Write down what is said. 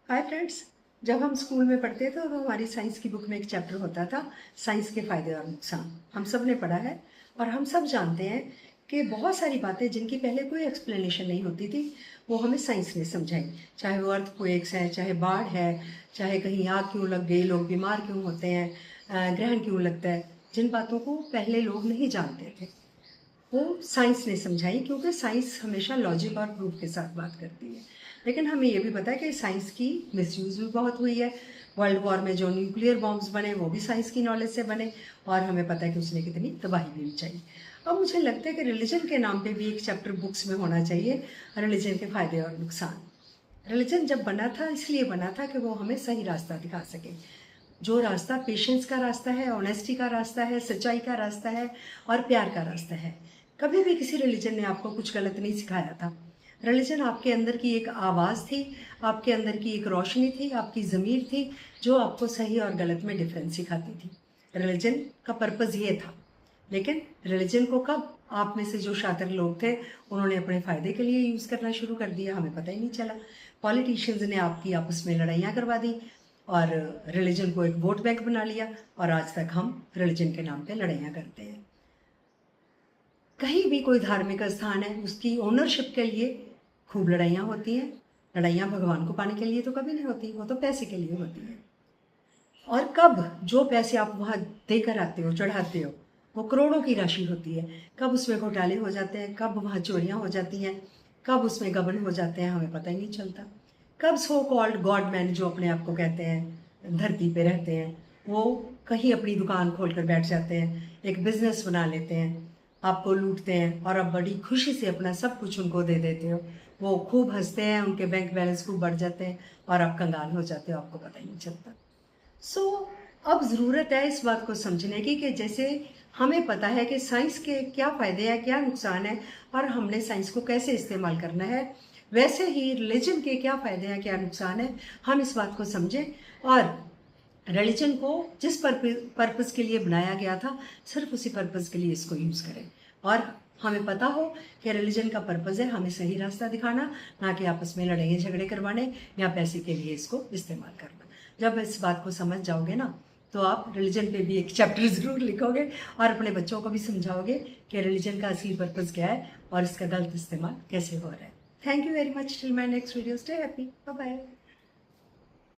Hi friends. जब हम school में पढ़ते थे तो हमारी साइंस की बुक में एक चैप्टर होता था, साइंस के फायदे और नुकसान। हम सब ने पढ़ा है और हम सब जानते हैं कि बहुत सारी बातें जिनकी पहले कोई एक्सप्लेनेशन नहीं होती थी, वो हमें साइंस ने समझाई। चाहे वो अर्थक्वेक्स है, चाहे बाढ़ है, चाहे कहीं आग क्यों लग गई, लोग बीमार क्यों होते हैं, ग्रहण क्यों लगता है, जिन बातों को पहले लोग नहीं जानते थे वो साइंस ने समझाई, क्योंकि साइंस हमेशा लॉजिक और प्रूफ के साथ बात करती है। लेकिन हमें ये भी पता है कि साइंस की मिसयूज़ भी बहुत हुई है। वर्ल्ड वॉर में जो न्यूक्लियर बॉम्ब्स बने वो भी साइंस की नॉलेज से बने, और हमें पता है कि उसने कितनी तबाही भी मचाई। अब मुझे लगता है कि रिलीजन के नाम पे भी एक चैप्टर बुक्स में होना चाहिए, रिलीजन के फ़ायदे और नुकसान। रिलीजन जब बना था इसलिए बना था कि वो हमें सही रास्ता दिखा सके। जो रास्ता पेशेंस का रास्ता है, ऑनेस्टी का रास्ता है, सच्चाई का रास्ता है और प्यार का रास्ता है। कभी भी किसी रिलीजन ने आपको कुछ गलत नहीं सिखाया था। रिलीजन आपके अंदर की एक आवाज़ थी, आपके अंदर की एक रोशनी थी, आपकी ज़मीर थी, जो आपको सही और गलत में डिफरेंस सिखाती थी। रिलीजन का पर्पज़ ये था। लेकिन रिलीजन को कब आप में से जो शातिर लोग थे उन्होंने अपने फ़ायदे के लिए यूज़ करना शुरू कर दिया, हमें पता ही नहीं चला। पॉलिटिशियंस ने आपकी आपस में लड़ाइयाँ करवा दी और रिलीजन को एक वोट बैंक बना लिया, और आज तक हम रिलीजन के नाम पे लड़ाइयाँ करते हैं। कहीं भी कोई धार्मिक स्थान है उसकी ओनरशिप के लिए खूब लड़ाइयाँ होती हैं। लड़ाइयाँ भगवान को पाने के लिए तो कभी नहीं होती, वो तो पैसे के लिए होती है। और कब जो पैसे आप वहाँ देकर आते हो, चढ़ाते हो, वो करोड़ों की राशि होती है। कब उसमें घोटाले हो जाते हैं, कब वहाँ चोरियाँ हो जाती हैं, कब उसमें गबन हो जाते हैं, हमें पता ही नहीं चलता। कब सो कॉल्ड गॉड मैन जो अपने आप को कहते हैं धरती पे रहते हैं, वो कहीं अपनी दुकान खोल कर बैठ जाते हैं, एक बिजनेस बना लेते हैं, आपको लूटते हैं और आप बड़ी खुशी से अपना सब कुछ उनको दे देते हो। वो खूब हंसते हैं, उनके बैंक बैलेंस खूब बढ़ जाते हैं और आप कंगाल हो जाते हो, आपको पता ही नहीं चलता। अब ज़रूरत है इस बात को समझने की कि जैसे हमें पता है कि साइंस के क्या फ़ायदे हैं, क्या नुकसान है और हमने साइंस को कैसे इस्तेमाल करना है, वैसे ही रिलीजन के क्या फ़ायदे हैं, क्या नुकसान है, हम इस बात को समझें। और रिलीजन को जिस पर्पज़ के लिए बनाया गया था, सिर्फ उसी पर्पज़ के लिए इसको यूज़ करें। और हमें पता हो कि रिलीजन का पर्पज़ है हमें सही रास्ता दिखाना, ना कि आपस में लड़ाइयाँ झगड़े करवाने या पैसे के लिए इसको इस्तेमाल करना। जब इस बात को समझ जाओगे ना, तो आप रिलीजन पे भी एक चैप्टर ज़रूर लिखोगे और अपने बच्चों को भी समझाओगे कि रिलीजन का असली पर्पज़ क्या है और इसका गलत इस्तेमाल कैसे हो रहा है। Thank you very much. Till my next video, stay happy, bye bye.